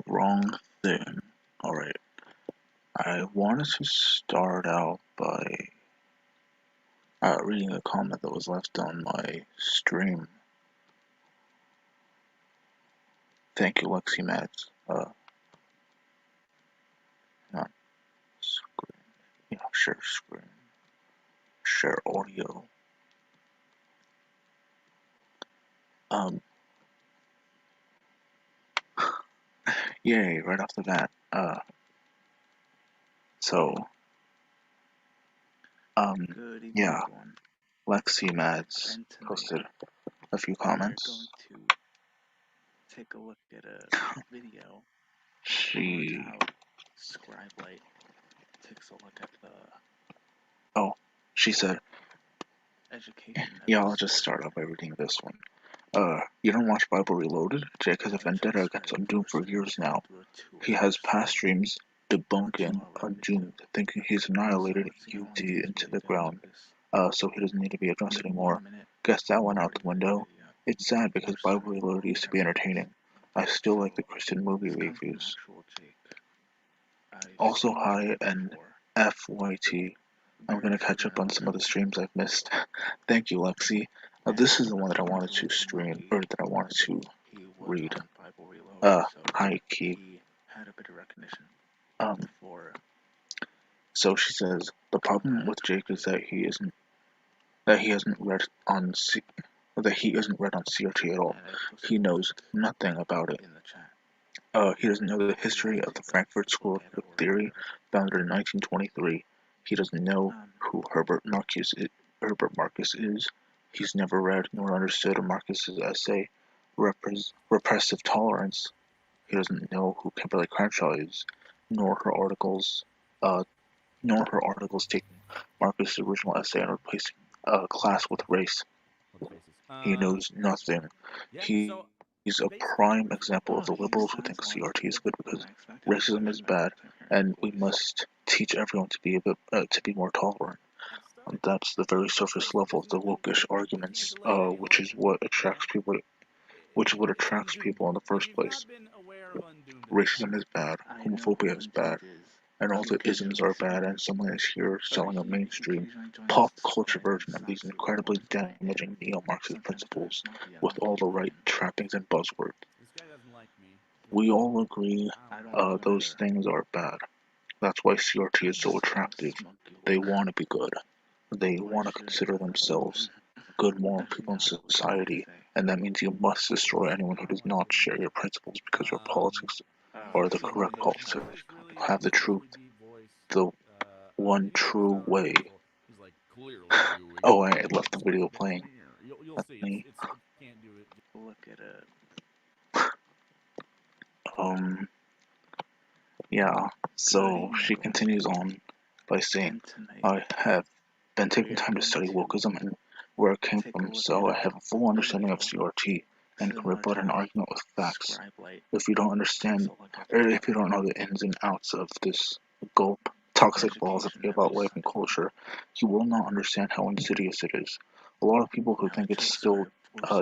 Wrong thing. Alright. I wanted to start out by reading a comment that was left on my stream. Thank you, Lexi Mads. Not screen. Yeah, share screen. Share audio. Yay, right off the bat. Yeah. Lexi Mads posted a few comments. We're going to take a look at a video. She... Scribelight takes a look at the... Oh, she said... Education. Yeah, I'll just start off by reading this one. You don't watch Bible Reloaded? Jake has a vendetta against Undoomed for years now. He has past streams debunking Undoomed, thinking he's annihilated UD into the ground, so he doesn't need to be addressed anymore. Guess that went out the window. It's sad because Bible Reloaded used to be entertaining. I still like the Christian movie reviews. Also, hi and FYT. I'm gonna catch up on some of the streams I've missed. Thank you, Lexi. This is the one that I wanted to stream, or that I wanted to read. Hi, Key. So she says, the problem with Jake is that he isn't read on CRT at all. He knows nothing about it. He doesn't know the history of the Frankfurt School of Critical Theory, founded in 1923. He doesn't know who Herbert Marcus is. He's never read nor understood Marcus's essay, Repressive Tolerance. He doesn't know who Kimberly Crenshaw is, nor her articles taking Marcus's original essay and replacing class with race. He knows nothing. He's a prime example of the liberals who think CRT is good because racism is bad, and we must teach everyone to be more tolerant. That's the very surface level of the wokish arguments, which is what attracts people in the first place. Racism is bad, homophobia is bad, and all the isms are bad, and someone is here selling a mainstream pop culture version of these incredibly damaging neo-Marxist principles with all the right trappings and buzzwords. We all agree those things are bad. That's why CRT is so attractive. They want to be good. They want to consider themselves good moral people in society, and that means you must destroy anyone who does not share your principles because your politics are the correct politics, have the truth, the one true way. Oh, I left the video playing. That's me. Yeah, so she continues on by saying, I have been taking time to study wokeism and where it came from, so I have a full understanding of CRT and can rebut an argument with facts. If you don't understand, or if you don't know the ins and outs of this toxic philosophy about life and culture, you will not understand how insidious it is. A lot of people who think it's still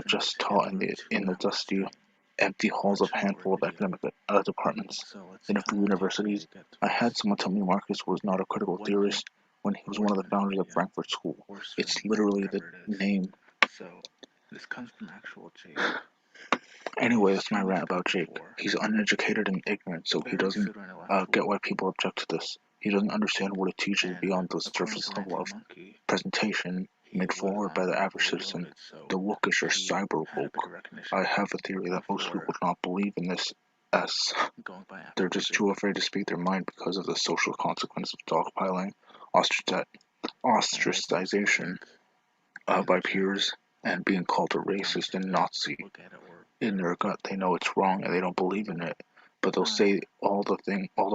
just taught in the dusty, empty halls of a handful of academic departments in a few universities. I had someone tell me Marcus was not a critical theorist when he was one of the founders of Frankfurt School. It's literally the name. So this comes from actual Jake. Anyway, that's my rant about Jake. He's uneducated and ignorant, so he doesn't get why people object to this. He doesn't understand what it teaches beyond the surface level of presentation made forward by the average citizen, the wokish or cyber woke. I have a theory that most people do not believe in this S. They're just too afraid to speak their mind because of the social consequences of dogpiling, ostracization by peers, and being called a racist and Nazi. In their gut, they know it's wrong and they don't believe in it, but they'll say all the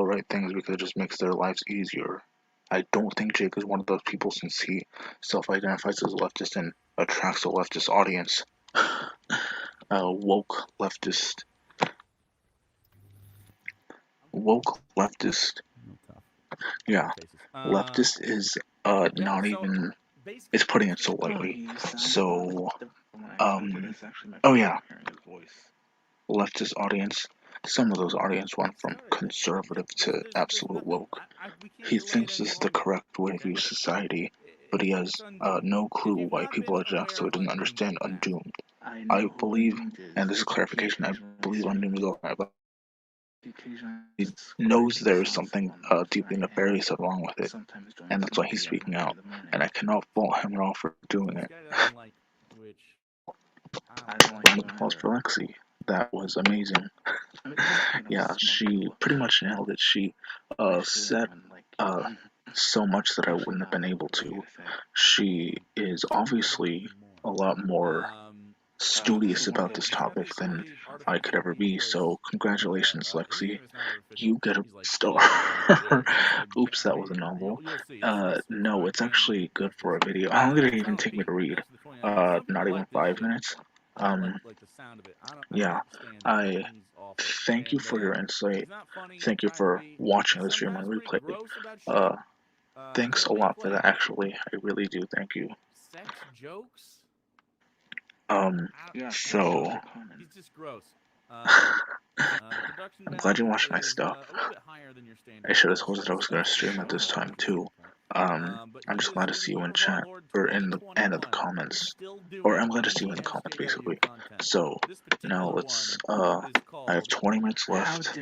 right things because it just makes their lives easier. I don't think Jake is one of those people since he self-identifies as a leftist and attracts a leftist audience. Woke leftist. Yeah, leftist is not even. It's putting it so lightly. So, oh yeah, leftist audience. some of those audience went from conservative to absolute woke. He thinks this is the correct way to view society, but he has no clue why people adjust, so he doesn't understand Undoomed. I believe, and this is clarification, I believe Undoomed is alright, but he knows there is something deeply nefarious wrong with it, and that's why he's speaking out, and I cannot fault him at all for doing it. Round of applause for Lexi. That was amazing. Yeah, she pretty much nailed it. She said so much that I wouldn't have been able to. She is obviously a lot more studious about this topic than I could ever be, so congratulations, Lexi. You get a star. Oops, that was a novel. No, it's actually good for a video. How long did it even take me to read? Not even 5 minutes? Yeah, I thank you for your insight. Thank you for watching the stream on replay. Uh, Thanks a lot for that, actually. I really do, thank you. So... I'm glad you watched my stuff. I should have told you that I was going to stream at this time, too. I'm just glad to see you in chat, or in the end of the comments. Or I'm glad to see you in the comments, basically. So, now let's, I have 20 minutes left.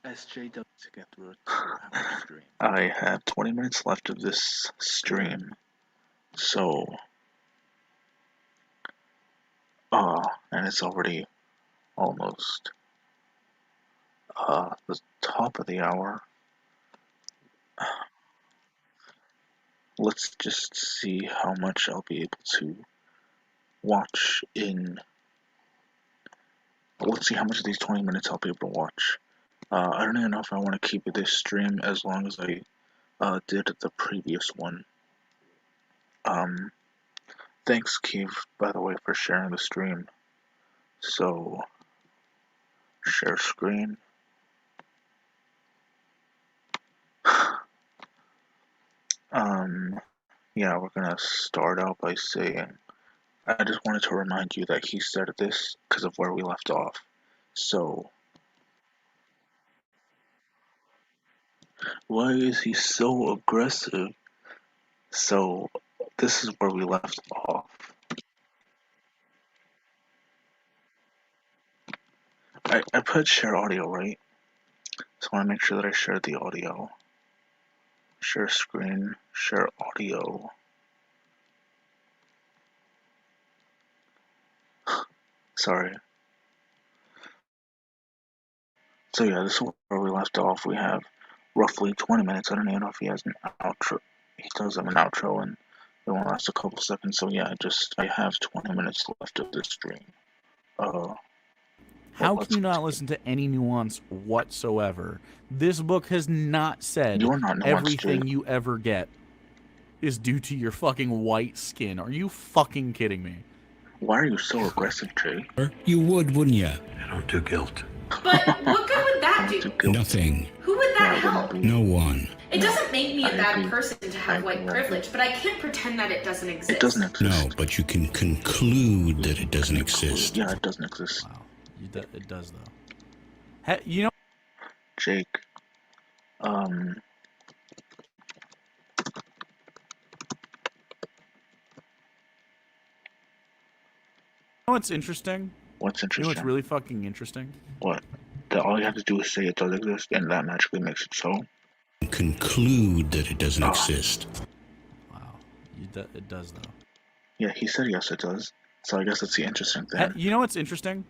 SJW to get through a 2-hour stream. I have 20 minutes left of this stream. So, and it's already almost, the top of the hour. Let's just see how much I'll be able to watch in. Let's see how much of these 20 minutes I'll be able to watch. I don't even know if I want to keep this stream as long as I did the previous one. Thanks, Keith, by the way, for sharing the stream. So, share screen. Yeah, we're gonna start out by saying, I just wanted to remind you that he started this because of where we left off. So, why is he so aggressive? So, this is where we left off. I put share audio, right? So I want to make sure that I share the audio. Share screen, share audio. Sorry. So yeah, this is where we left off. We have roughly 20 minutes. I don't even know if he has an outro. He does have an outro, and it won't last a couple seconds. So yeah, I have 20 minutes left of this stream. How can you not listen to any nuance whatsoever? This book has not said everything you ever get is due to your fucking white skin. Are you fucking kidding me? Why are you so aggressive, Jay? You would, wouldn't you? I don't do guilt. But what good would that do? Nothing. Who would that help? No one. It doesn't make me a bad person to have white privilege, but I can't pretend that it doesn't exist. It doesn't exist. No, but you can conclude that it doesn't exist. Yeah, it doesn't exist. Wow. It does, though. You know... Jake, You know what's interesting? What's interesting? You know what's really fucking interesting? What? That all you have to do is say it does exist, and that magically makes it so? Conclude that it doesn't exist. Wow. It does, though. Yeah, he said yes, it does. So I guess that's the interesting thing. You know what's interesting?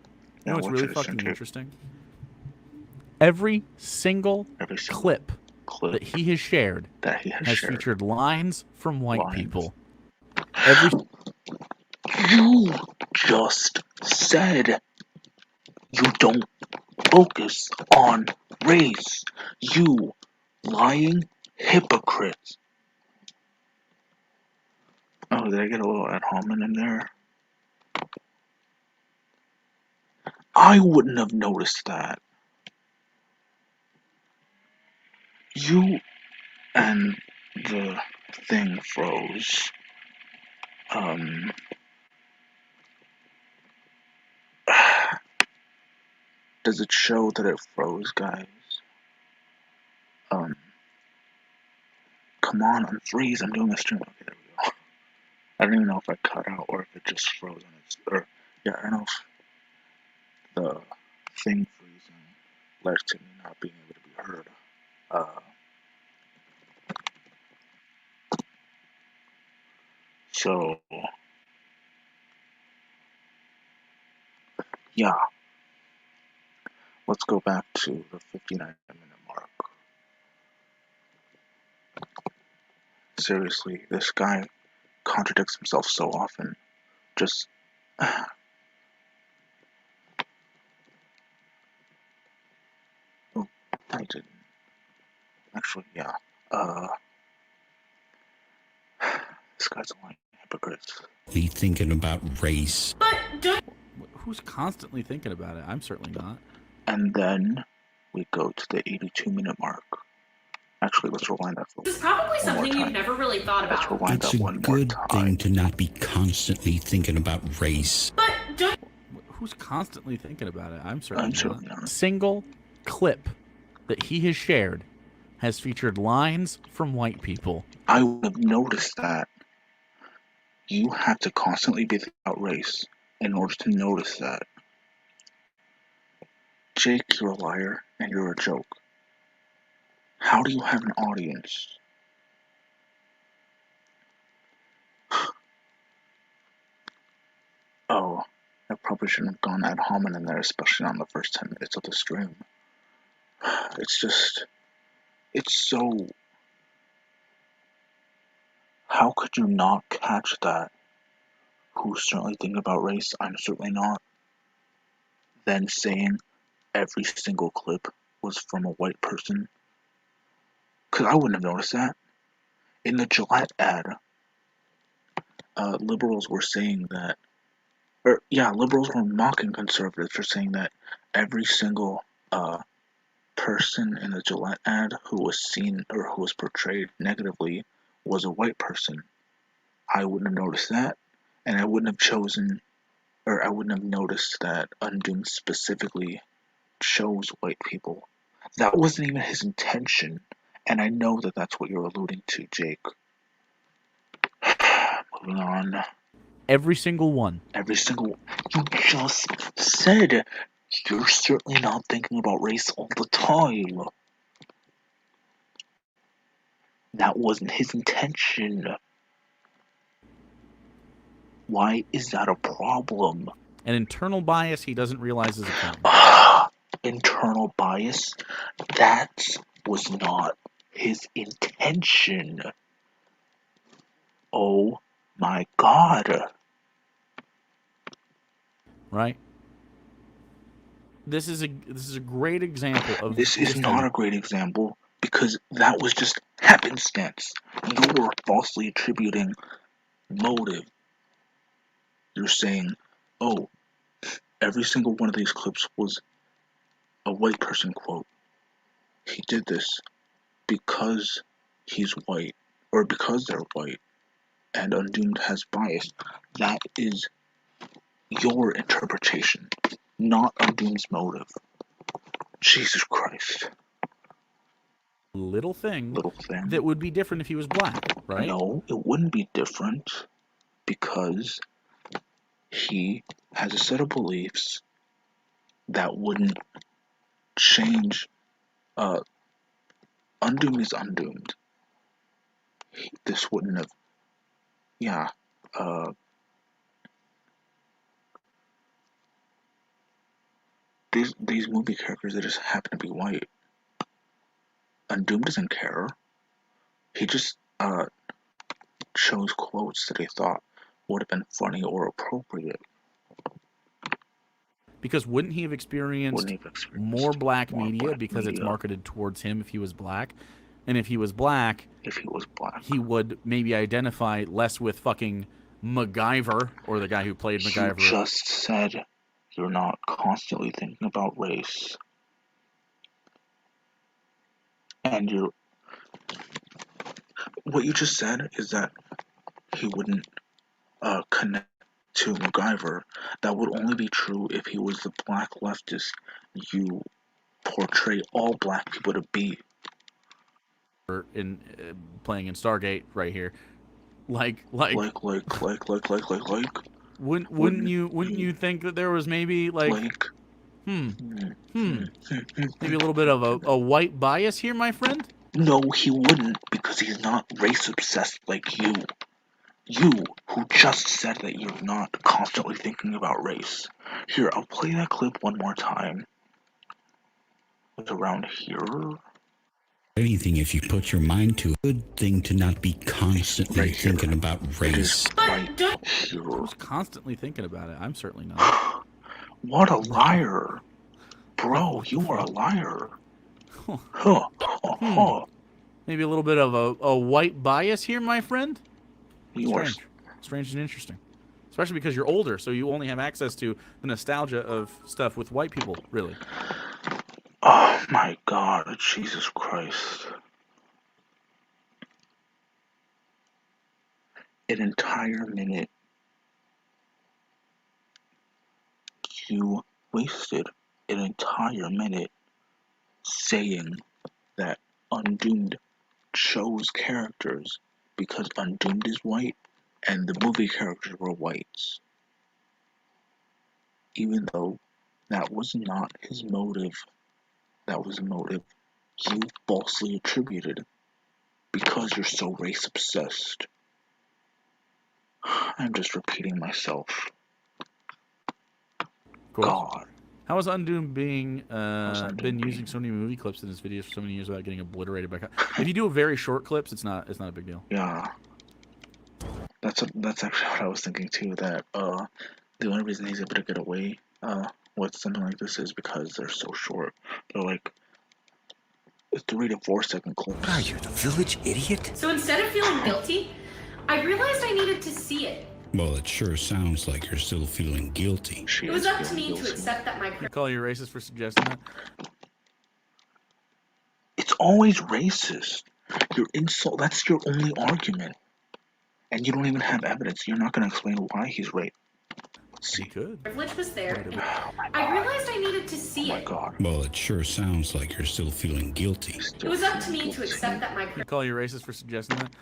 You know what's really fucking interesting? Every single clip that he has shared has featured lines from white people. You just said you don't focus on race. You lying hypocrite. Oh, did I get a little ad hominem in there? I wouldn't have noticed that. You and the thing froze. Does it show that it froze, guys? Come on, unfreeze. I'm doing a stream. Okay, there we go. I don't even know if I cut out or if it just froze on its. Or yeah, I don't know if the thing freezing led to me not being able to be heard. So yeah, let's go back to the 59-minute mark. Seriously, this guy contradicts himself so often. Just oh, I didn't. Actually, yeah. This guy's a lying hypocrite. Thinking about race. But don't. Who's constantly thinking about it? I'm certainly not. And then we go to the 82-minute mark. Actually, let's rewind that for This is probably something you've never really thought about. Let's rewind It's that a one more good time. thing to not be constantly thinking about race. But don't. Who's constantly thinking about it? I'm certainly not. Not. Single clip that he has shared has featured lines from white people. I would have noticed that. You have to constantly be thinking about race in order to notice that. Jake, you're a liar and you're a joke. How do you have an audience? Oh, I probably shouldn't have gone ad hominem there, especially on the first 10 minutes of the stream. It's just, it's so. How could you not catch that? Who's certainly thinking about race? I'm certainly not. Then saying every single clip was from a white person. Because I wouldn't have noticed that. In the Gillette ad, liberals were saying that, liberals were mocking conservatives for saying that every single person in the Gillette ad who was seen or who was portrayed negatively was a white person. I wouldn't have noticed that, and I wouldn't have noticed that Undoomed specifically chose white people. That wasn't even his intention, and I know that that's what you're alluding to, Jake. Moving on. Every single one. Every single. You just said you're certainly not thinking about race all the time. That wasn't his intention. Why is that a problem? An internal bias he doesn't realize is a problem. Internal bias? That was not his intention. Oh my god. Right? This is a great example of. This is not a great example because that was just happenstance. You were falsely attributing motive. You're saying, oh, every single one of these clips was a white person quote. He did this because he's white, or because they're white, and Undoomed has bias. That is your interpretation, not Undoomed's motive. Jesus Christ. Little thing that would be different if he was black, right? No, it wouldn't be different because he has a set of beliefs that wouldn't change. Undoomed is Undoomed. This wouldn't have. Yeah. These movie characters that just happen to be white. Undoomed doesn't care. He just chose quotes that he thought would have been funny or appropriate. Because wouldn't he have experienced more black media because it's marketed towards him if he was black? And if he was black, he would maybe identify less with fucking MacGyver or the guy who played MacGyver. You just said you're not constantly thinking about race. And what you just said is that he wouldn't connect to MacGyver, that would only be true if he was the black leftist you portray all black people to be. In playing in Stargate right here, like. Wouldn't you think that there was maybe maybe a little bit of a white bias here, my friend? No, he wouldn't, because he's not race obsessed like you. You, who just said that you're not constantly thinking about race. Here, I'll play that clip one more time. It's around here. Anything if you put your mind to it. Good thing to not be constantly thinking about race. Right here. Who's constantly thinking about it? I'm certainly not. What a liar. Bro, you are a liar. Maybe a little bit of a white bias here, my friend? Strange. Strange and interesting. Especially because you're older, so you only have access to the nostalgia of stuff with white people, really. Oh my God, Jesus Christ. An entire minute. You wasted an entire minute saying that Undoomed chose characters because Undoomed is white and the movie characters were whites. Even though that was not his motive. That was a motive you falsely attributed because you're so race obsessed. I'm just repeating myself. God. How has Undoomed been using so many movie clips in his videos for so many years without getting obliterated by? If you do a very short clips, it's not a big deal. Yeah. That's actually what I was thinking too. That the only reason he's able to get away with something like this is because they're so short. They're like 3 to 4 second clips. Are you the village idiot? So instead of feeling guilty, I realized I needed to see it. Well, it sure sounds like you're still feeling guilty. It was up to me to accept that my... You call you racist for suggesting that? It's always racist. Your insult, that's your only argument. And you don't even have evidence. You're not going to explain why he's right. He could. Privilege was there. I realized I needed to see it. God. Well, it sure sounds like you're still feeling guilty. It was up to me to accept that my... You call you racist for suggesting that?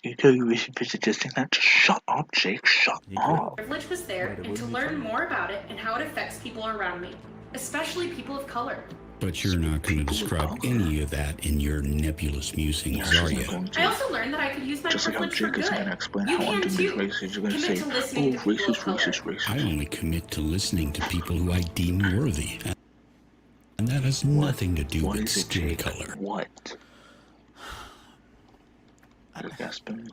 You tell you racist for suggesting that? Just shut up, Jake. Shut up. Privilege was there, and to learn more about it and how it affects people around me, especially people of color. But you're not going to describe any of that in your nebulous musings, are you? I also learned that I could use my Just like how privilege for Jake is going to good. explain You how can Undoomed is too. racist. You're going to say, Commit to listening oh, to people of racist, color. racist. I only commit to listening to people who I deem worthy. And that has nothing to do with skin color. What? You're gasping.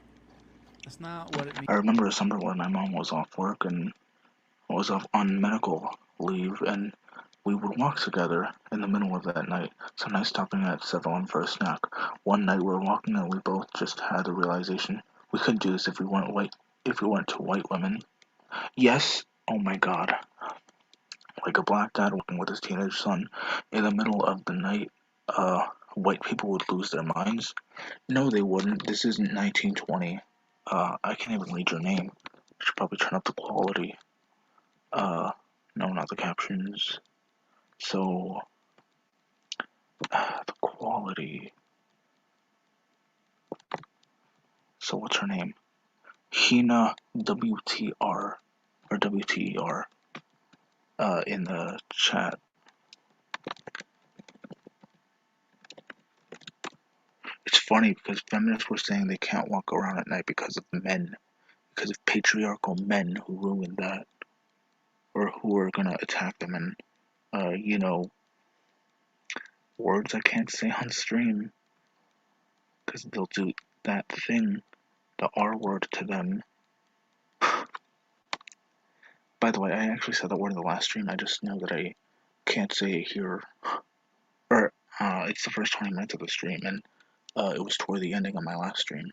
That's not what it means. I remember a summer when my mom was off work and was off on medical leave, and we would walk together in the middle of that night. Some night stopping at 7-Eleven for a snack. One night we were walking and we both just had the realization we couldn't do this if we weren't white. If we weren't two white women. Yes. Oh my God. Like a black dad walking with his teenage son in the middle of the night. White people would lose their minds. No, they wouldn't. This isn't 1920. I can't even read your name. I should probably turn up the quality. No, not the captions. So, the quality. So what's her name? Hina WTR or WTER in the chat. It's funny because feminists were saying they can't walk around at night because of men, because of patriarchal men who ruined that, or who are gonna attack them, and you know, words I can't say on stream, because they'll do that thing, the R word to them. By the way, I actually said that word in the last stream. I just know that I can't say it here, or it's the first 20 minutes of the stream, and it was toward the ending of my last stream.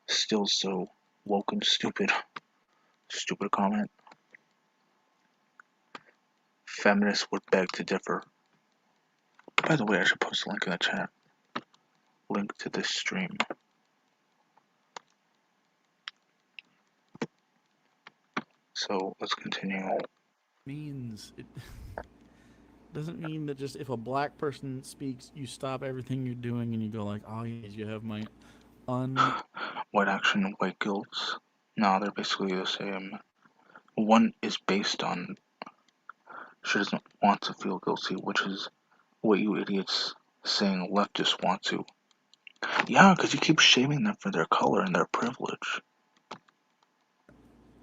Still so woke and stupid. Stupid comment. Feminists would beg to differ. By the way, I should post a link in the chat. Link to this stream. So let's continue. It doesn't mean that just if a black person speaks, you stop everything you're doing and you go like, oh yes, you have my White action and white guilt. No, they're basically the same. One is based on she doesn't want to feel guilty, which is what you idiots saying leftists want to. Yeah, because you keep shaming them for their color and their privilege.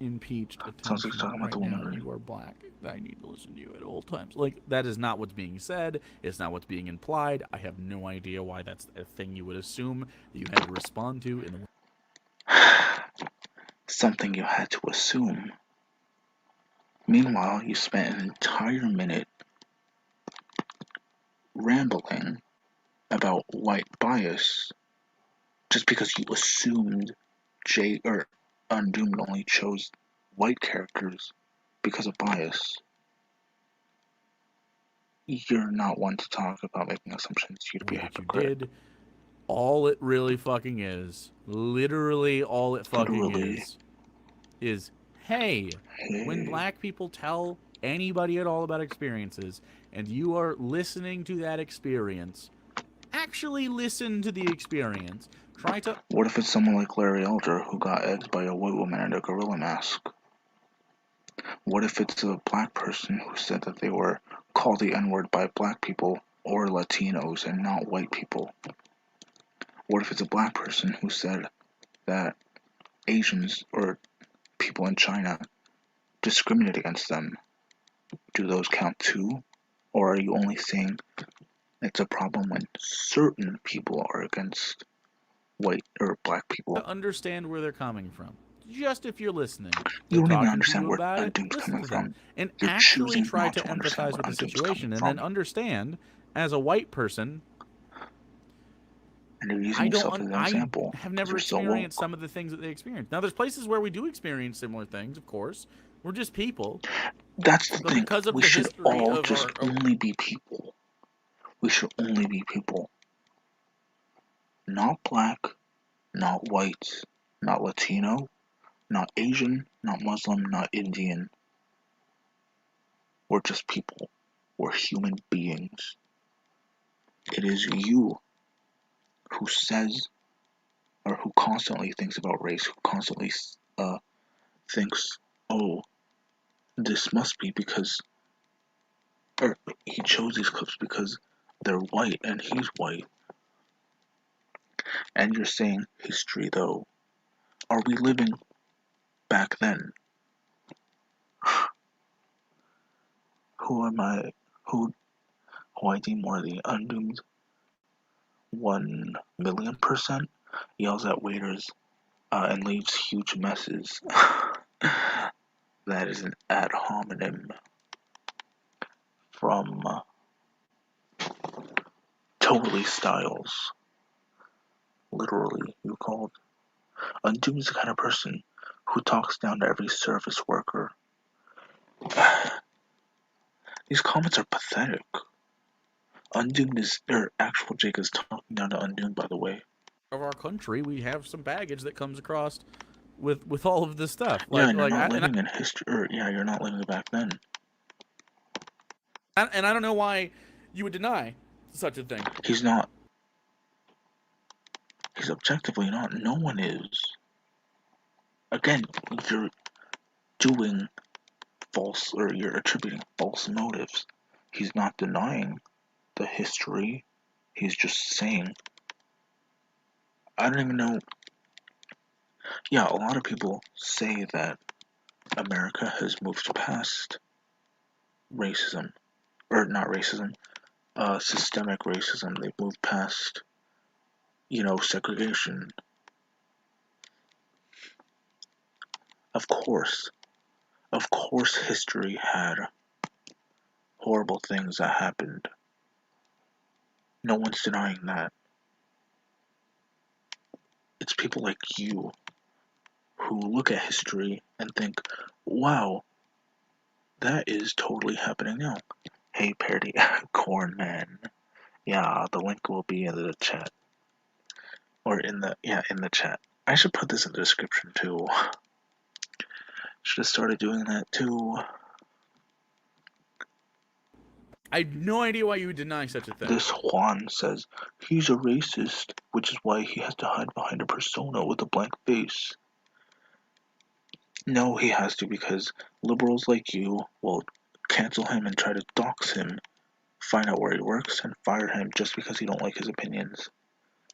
impeached attention. Sounds like talking about the woman, right? You are black. I need to listen to you at all times. Like, that is not what's being said. It's not what's being implied. I have no idea why that's a thing you would assume that you had to respond to in the Something you had to assume. Meanwhile, you spent an entire minute rambling about white bias just because you assumed Undoomed only chose white characters because of bias. You're not one to talk about making assumptions. You'd be a hypocrite. Did. All it really fucking is, literally all it fucking is, hey, when black people tell anybody at all about experiences, and you are listening to that experience, actually listen to the experience. Try to. What if it's someone like Larry Elder who got egged by a white woman in a gorilla mask? What if it's a black person who said that they were called the N-word by black people or Latinos and not white people? What if it's a black person who said that Asians or people in China discriminate against them? Do those count too? Or are you only saying it's a problem when certain people are against white or black people? To understand where they're coming from. Just if you're listening. You don't even understand where Undoomed's coming from. And you're actually try to empathize with the situation and then understand, as a white person, and you're using yourself as an example. I have never experienced some of the things that they experience. Now, there's places where we do experience similar things, of course. We're just people. That's the thing. Because of we should all just only be people. We should only be people. Not black, not white, not Latino, not Asian, not Muslim, not Indian. We're just people. We're human beings. It is you who says, or who constantly thinks about race, who constantly thinks, oh, this must be because, or he chose these clips because they're white and he's white. And you're saying history, though. Are we living back then? Who am I? Who I deem worthy? Undoomed 1,000,000% yells at waiters and leaves huge messes. That is an ad hominem from Totally Styles. Literally, you called. Undoomed is the kind of person who talks down to every service worker. These comments are pathetic. Undoomed is, or actual Jake is talking down to Undoomed, by the way. Of our country, we have some baggage that comes across with all of this stuff. Yeah, and you're not living in history, or yeah, you're not living back then. And I don't know why you would deny such a thing. He's not. He's objectively not. No one is. Again, you're doing false, or you're attributing false motives. He's not denying the history. He's just saying. I don't even know. Yeah, a lot of people say that America has moved past racism. Or not racism. Systemic racism. They've moved past, segregation. Of course, history had horrible things that happened. No one's denying that. It's people like you who look at history and think, wow, that is totally happening now. Hey, Parody, Corn Man. Yeah, the link will be in the chat. Or in the chat. I should put this in the description too. Should have started doing that too. I have no idea why you would deny such a thing. This Juan says he's a racist, which is why he has to hide behind a persona with a blank face. No, he has to, because liberals like you will cancel him and try to dox him, find out where he works, and fire him just because you don't like his opinions.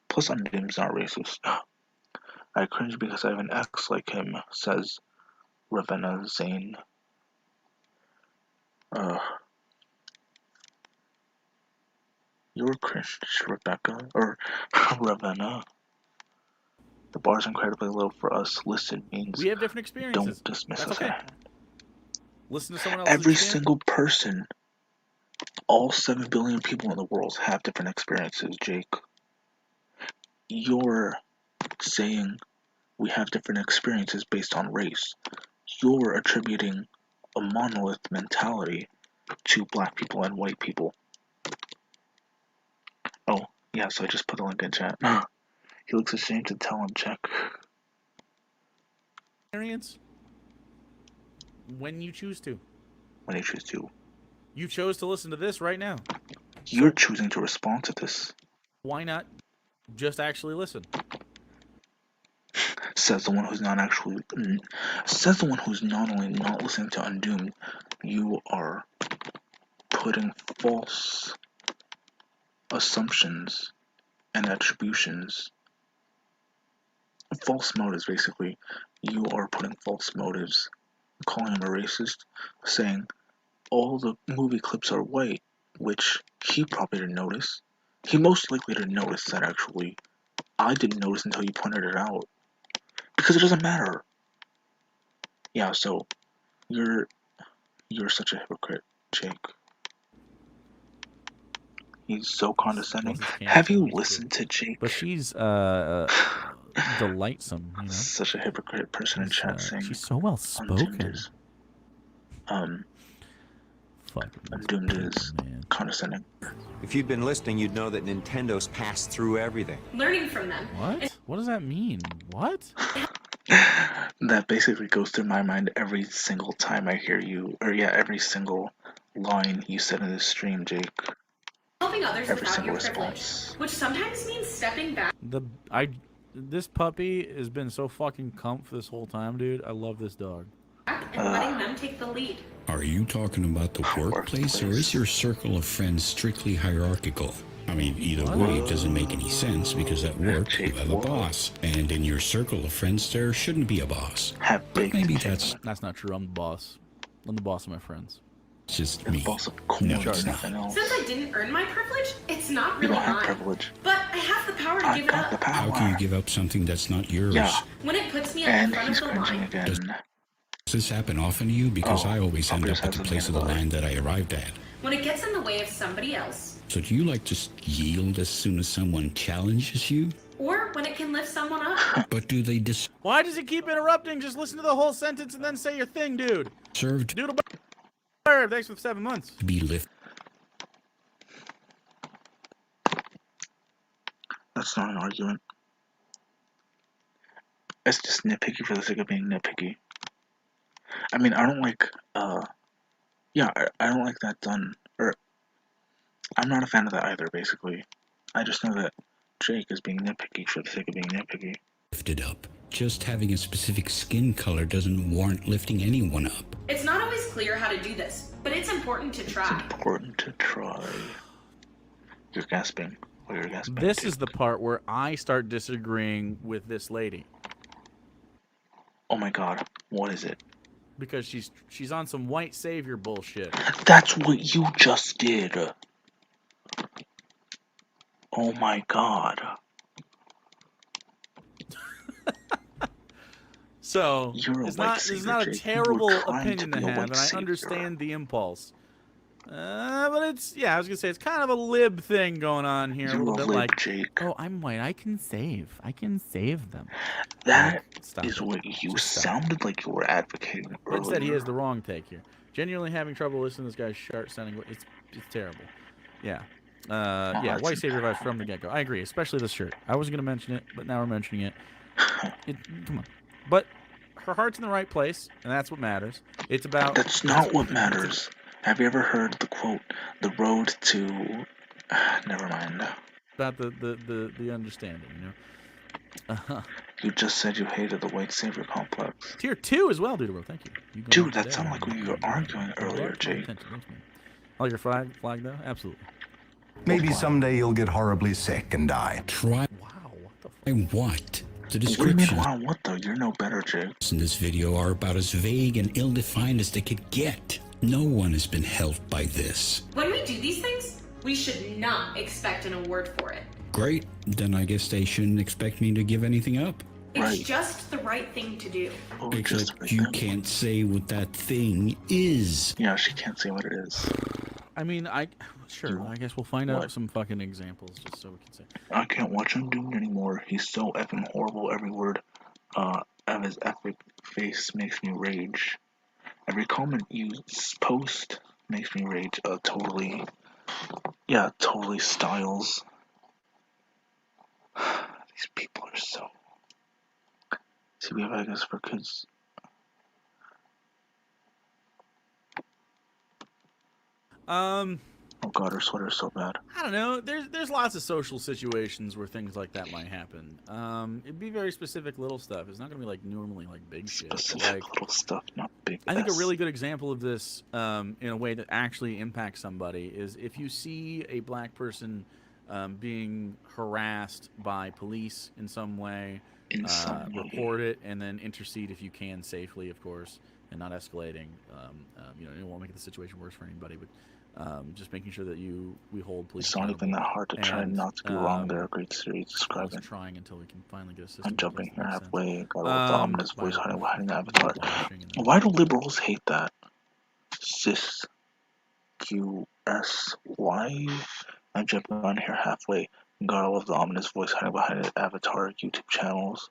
Plus, Undoomed's not racist. I cringe because I have an ex like him, says Ravenna Zane. You're cringe, Rebecca, or Ravenna. The bar's incredibly low for us. Listen means we have different experiences. Don't dismiss us. Okay. Listen to someone else's Every experience. single person, all 7 billion people in the world have different experiences, Jake. You're saying we have different experiences based on race. You're attributing a monolith mentality to black people and white people. Oh, yeah, so I just put the link in chat. He looks ashamed to tell him, check. Experience when you choose to. When you choose to. You chose to listen to this right now. You're choosing to respond to this. Why not just actually listen? Says the one who's not actually. Says the one who's not only not listening to Undoomed, you are putting false assumptions and attributions, false motives basically. You are putting false motives, calling him a racist, saying all the movie clips are white, which he probably didn't notice. He most likely didn't notice that actually. I didn't notice until you pointed it out. Because it doesn't matter. Yeah, so you're such a hypocrite, Jake. He's so condescending. Have you listened to Jake? But she's delightsome, you know. Such a hypocrite person in chat saying she's so well spoken. Undoomed is condescending. If you'd been listening, you'd know that Nintendo's passed through everything. Learning from them. What? What does that mean? What? That basically goes through my mind every single time I hear you, or yeah, every single line you said in this stream, Jake. Helping others Every without single your privilege, response. which sometimes means stepping back. This puppy has been so fucking comf this whole time, dude. I love this dog. And letting them take the lead. Are you talking about the workplace, or is your circle of friends strictly hierarchical? I mean, either way, it doesn't make any sense, because at work, you have a boss, and in your circle of friends, there shouldn't be a boss. But maybe that's not true. I'm the boss. I'm the boss of my friends. It's just me. No, it's not. Since I didn't earn my privilege, it's not You really don't have mine. privilege. But I have the power to give it up. How can you give up something that's not yours? Yeah. When it puts me at the front of the line. Again. Does this happen often to you? Because I always end up at the place of the line that I arrived at. When it gets in the way of somebody else. So do you like to yield as soon as someone challenges you? Or when it can lift someone up. But do they Why does it keep interrupting? Just listen to the whole sentence and then say your thing, dude. Served. Doodle thanks for 7 months. Be lifted. That's not an argument. It's just nitpicky for the sake of being nitpicky. I mean, I don't like, yeah, I don't like that done, or, I'm not a fan of that either, basically. I just know that Jake is being nitpicky for the sake of being nitpicky. Lifted up. Just having a specific skin color doesn't warrant lifting anyone up. It's not always clear how to do this, but it's important to try. It's important to try. You're gasping. Oh, you're gasping. This is the part where I start disagreeing with this lady. Oh my god, what is it? Because she's on some white savior bullshit. That's what you just did. Oh my god. So it's not a terrible opinion to have, and I savior. understand the impulse. But it's, yeah, I was gonna say it's kind of a lib thing going on here. You're a little bit like, Jake. oh, I'm white, I can save them. That Stop is it. what you Just stop. sounded like you were advocating But earlier. instead, he has the wrong take here. Genuinely having trouble listening to this guy's sharp sounding. It's terrible. Yeah. Yeah, white savior vibes from the get-go. I agree, especially this shirt. I wasn't gonna mention it, but now we're mentioning it. Come on. But her heart's in the right place, and that's what matters. It's about... That's not what matters. Have you ever heard the quote, the road to... Never mind. About the understanding, you know? You just said you hated the white savior complex. Tier 2 as well, Dude. Thank you. Dude, that sounded like we were arguing earlier, Jake. Thanks, man. Oh, your flag though? Absolutely. Maybe someday you'll get horribly sick and die. Try. Wow, what the fuck? And what? The What do you mean, descriptions wow, what though? You're no better, Jake. in this video are about as vague and ill-defined as they could get. No one has been helped by this. When we do these things, we should not expect an award for it. Great, then I guess they shouldn't expect me to give anything up. It's just the right thing to do. Oh, Except you can't say what that thing is. Yeah, she can't say what it is. I mean, sure. I guess we'll find out some fucking examples just so we can say. I can't watch Undoomed anymore. He's so effing horrible. Every word of his epic face makes me rage. Every comment you post makes me rage. Totally Styles. These people are so... See, we have, I guess, for kids... Oh god, her sweater's so bad. I don't know. There's lots of social situations where things like that might happen. It'd be very specific little stuff. It's not gonna be like normally like big shit. Specific little stuff, not big. I think a really good example of this, in a way that actually impacts somebody, is if you see a black person being harassed by police in some way, report it and then intercede if you can safely, of course, and not escalating. You know, it won't make the situation worse for anybody, but just making sure that we hold police. It's not even that hard to try not to be wrong. There, great series describing. Trying until we can finally get a system. I'm jumping here halfway. Got a little ominous voice hiding the avatar. Why do liberals hate that? Cis QSY. I'm jumping on here halfway. Got all of the ominous voice hiding behind the avatar YouTube channels.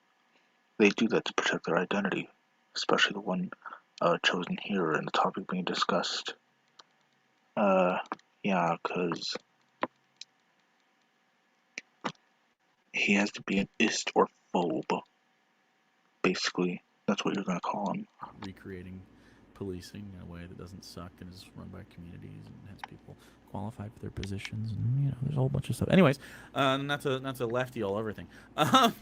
They do that to protect their identity, especially the one chosen here and the topic being discussed. Yeah, because he has to be an ist or phobe. Basically, that's what you're gonna call him. Recreating policing in a way that doesn't suck and is run by communities and has people qualified for their positions, and you know, there's a whole bunch of stuff. Anyways, not to lefty all everything. But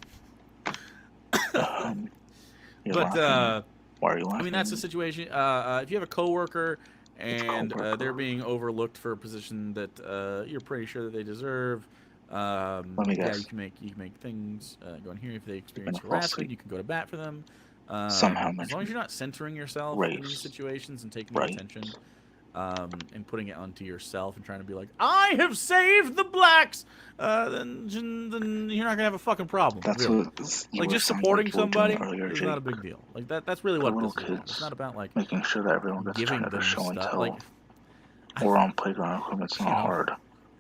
why are you laughing? I mean, that's the situation. If you have a coworker and they're being overlooked for a position that you're pretty sure that they deserve, yeah, you can make things go in here. If they experience harassment, you can go to bat for them. Somehow, as long as you're not centering yourself in these situations and taking the attention and putting it onto yourself and trying to be like, I have saved the blacks, then you're not gonna have a fucking problem. That's really. What like just supporting somebody is not a big deal. Like that's really what it is. It's not about like making sure that everyone gets treated as show and tell. Like, or on playground equipment. It's not hard.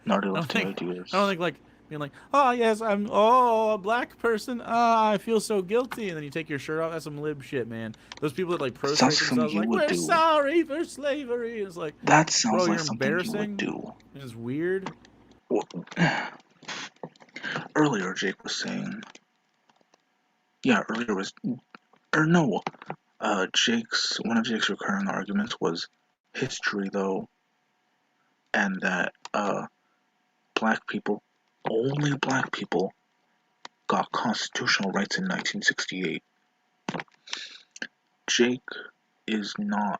Naughty lifting ideas. I don't think like being like, oh yes, I'm a black person. I feel so guilty, and then you take your shirt off. That's some lib shit, man. Those people that like prostrate themselves like, we're sorry for slavery. It's like, that sounds bro, like something you would do. It's weird. Well, earlier Jake was saying, one of Jake's recurring arguments was history, though, and that only black people got constitutional rights in 1968. Jake is not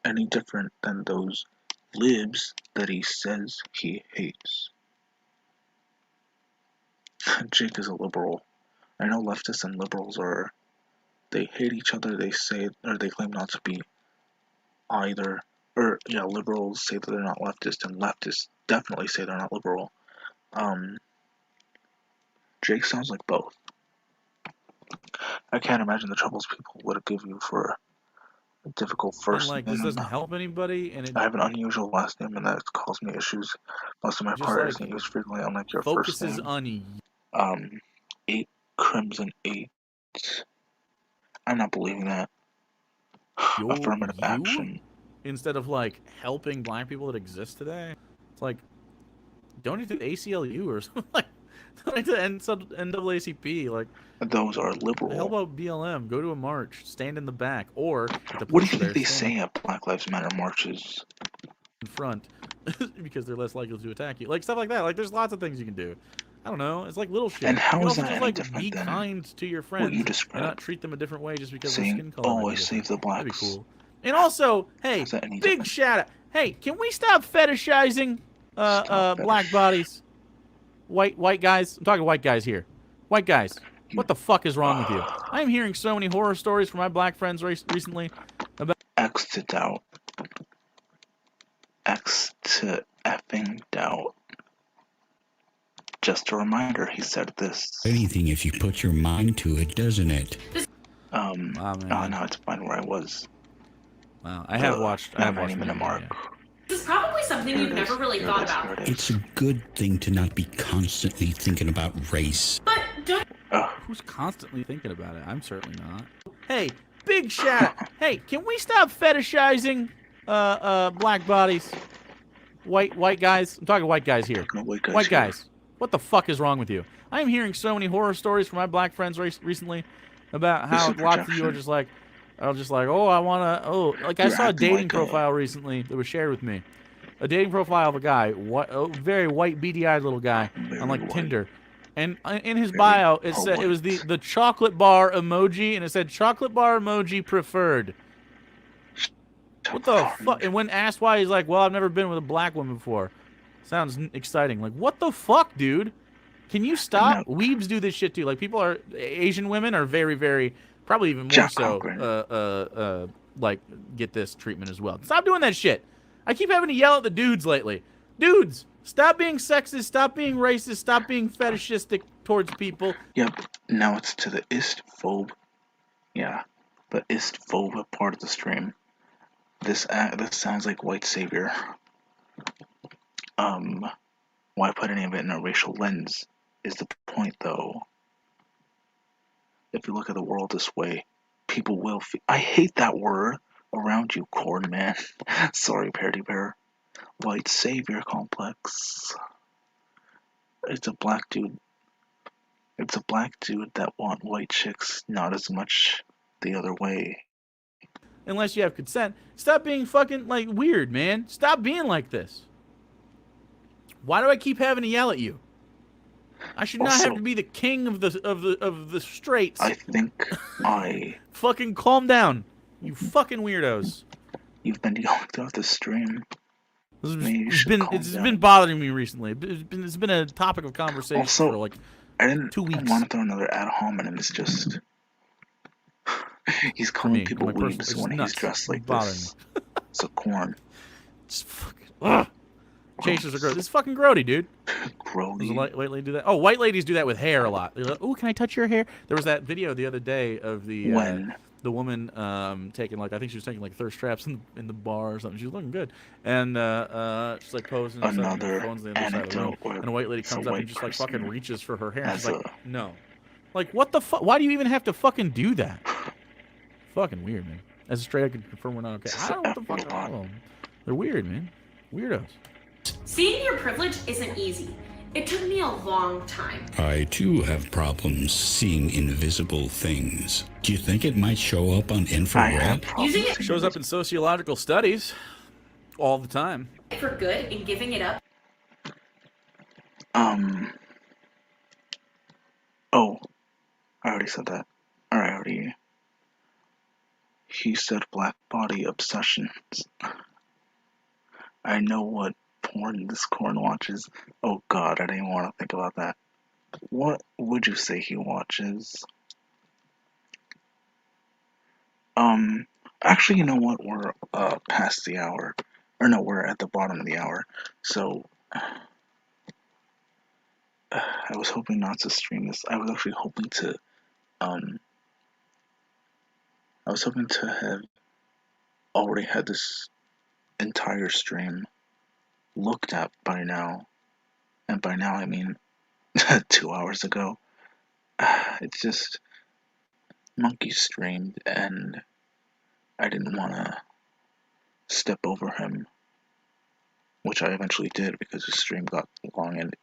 any different than those libs that he says he hates. Jake is a liberal. I know leftists and liberals they hate each other. They say, or they claim not to be either. Or, yeah, liberals say that they're not leftist, and leftists definitely say they're not liberal. Jake sounds like both. I can't imagine the troubles people would give you for a difficult first name. This doesn't help anybody, and I have an unusual last name, and that caused me issues. Most of my partners used frequently, unlike your first name. Focuses on 8 Crimson 8. I'm not believing that. Affirmative action. Instead of like helping black people that exist today, it's like donate to the ACLU or something. Like, like the NAACP, like Those are liberal. the hell about BLM? Go to a march, stand in the back, or at the what do you there, think they say at Black Lives Matter marches? In front, because they're less likely to attack you. Like stuff like that. Like there's lots of things you can do. I don't know. It's like little shit. And how you can is also that just any like different be than kind to your friends what you and described? not treat them a different way just because Saying, their skin color. "Oh, I saved the blacks." That'd be cool. And also, hey, big shout out. Hey, can we stop fetishizing black bodies? White guys. I'm talking white guys here. White guys. What the fuck is wrong with you? I am hearing so many horror stories from my black friends recently about X to doubt. X to effing doubt. Just a reminder, he said this. Anything if you put your mind to it, doesn't it? Wow, man. Now it's fine where I was. Wow, I have watched. I have watched 90-minute mark. Yeah. This is probably something you've never really thought about. It's a good thing to not be constantly thinking about race. But don't. Who's constantly thinking about it? I'm certainly not. Hey, big shout out. Hey, can we stop fetishizing black bodies? White guys. I'm talking white guys here. White guys. What the fuck is wrong with you? I am hearing so many horror stories from my black friends recently about how lots of you are just like, oh, I want to, like I saw a dating profile recently that was shared with me. A dating profile of a guy, very white, beady-eyed little guy on like Tinder. And in his bio, it said it was the chocolate bar emoji, and it said chocolate bar emoji preferred. What the fuck? And when asked why, he's like, well, I've never been with a black woman before. Sounds exciting. Like, what the fuck, dude? Can you stop? Weebs do this shit too. Like, Asian women are very, very, probably even more so, like, get this treatment as well. Stop doing that shit. I keep having to yell at the dudes lately. Dudes, stop being sexist, stop being racist, stop being fetishistic towards people. Yep, now it's to the istphobe. Yeah, the istphobe part of the stream. This sounds like white savior. Why put any of it in a racial lens is the point, though. If you look at the world this way, people will feel. I hate that word around you, Corn Man. Sorry, Parody Bear. White savior complex. It's a black dude. It's a black dude that want white chicks not as much the other way. Unless you have consent. Stop being fucking, like, weird, man. Stop being like this. Why do I keep having to yell at you? I should not have to be the king of the straights. I think fucking calm down, you fucking weirdos. You've been yelling throughout the stream. It's been bothering me recently. It's been a topic of conversation for like 2 weeks. I want to throw another ad hominem. It's just he's calling people weebs when he's dressed like this. So Corn. It's fucking. Chasers are gross. This is fucking grody, dude. Grody. Does a white lady do that? Oh, white ladies do that with hair a lot. They're like, "Oh, can I touch your hair?" There was that video the other day of the woman taking like, I think she was taking like thirst traps in the bar or something. She was looking good, and she's like posing. Another phones on the other side of the room, and a white lady comes up and just like fucking reaches for her hair. And she's like, "No, like what the fuck? Why do you even have to fucking do that?" Fucking weird, man. As a straight, I can confirm we're not okay. I don't know what the fuck wrong with them. They're weird, man. Weirdos. Seeing your privilege isn't easy. It took me a long time. I, too, have problems seeing invisible things. Do you think it might show up on infrared? Using it shows up in sociological studies all the time. For good and giving it up. Oh, I already said that. Alright, He said black body obsessions. I know what porn this Corn watches. Oh god, I didn't want to think about that. What would you say he watches? Actually, you know what? We're past the hour. Or no, we're at the bottom of the hour. So I was hoping not to stream this. I was actually hoping to have already had this entire stream looked at by now, and by now I mean 2 hours ago. It's just Monkey streamed and I didn't want to step over him, which I eventually did because his stream got long and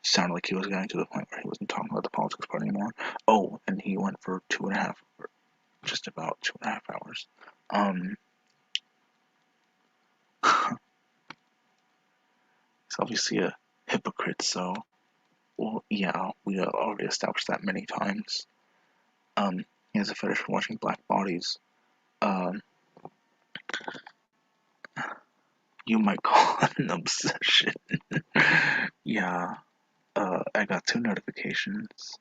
sounded like he was getting to the point where he wasn't talking about the politics part anymore. Oh, and he went for 2.5, or just about 2.5 hours. He's obviously a hypocrite, so, well, yeah, we already established that many times. He has a fetish for watching black bodies. You might call it an obsession. Yeah, I got 2 notifications.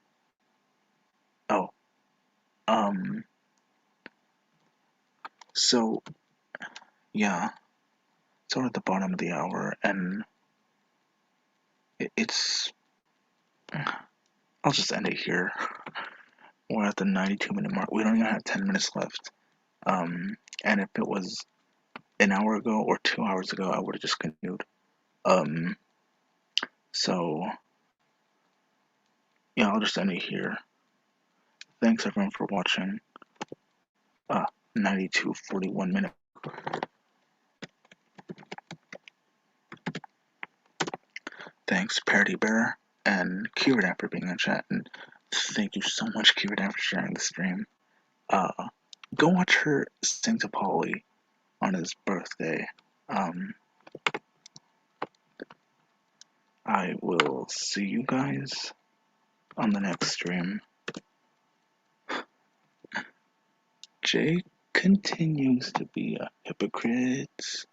Oh, so, yeah, so we're at the bottom of the hour, and it's, I'll just end it here. We're at the 92-minute mark. We don't even have 10 minutes left. And if it was an hour ago or 2 hours ago, I would have just continued. So, yeah, I'll just end it here. Thanks everyone for watching. 92:41 minutes. Thanks, Parody Bear and Kiradan for being in chat, and thank you so much, Kiradan, for sharing the stream. Go watch her sing to Polly on his birthday. I will see you guys on the next stream. Jay continues to be a hypocrite.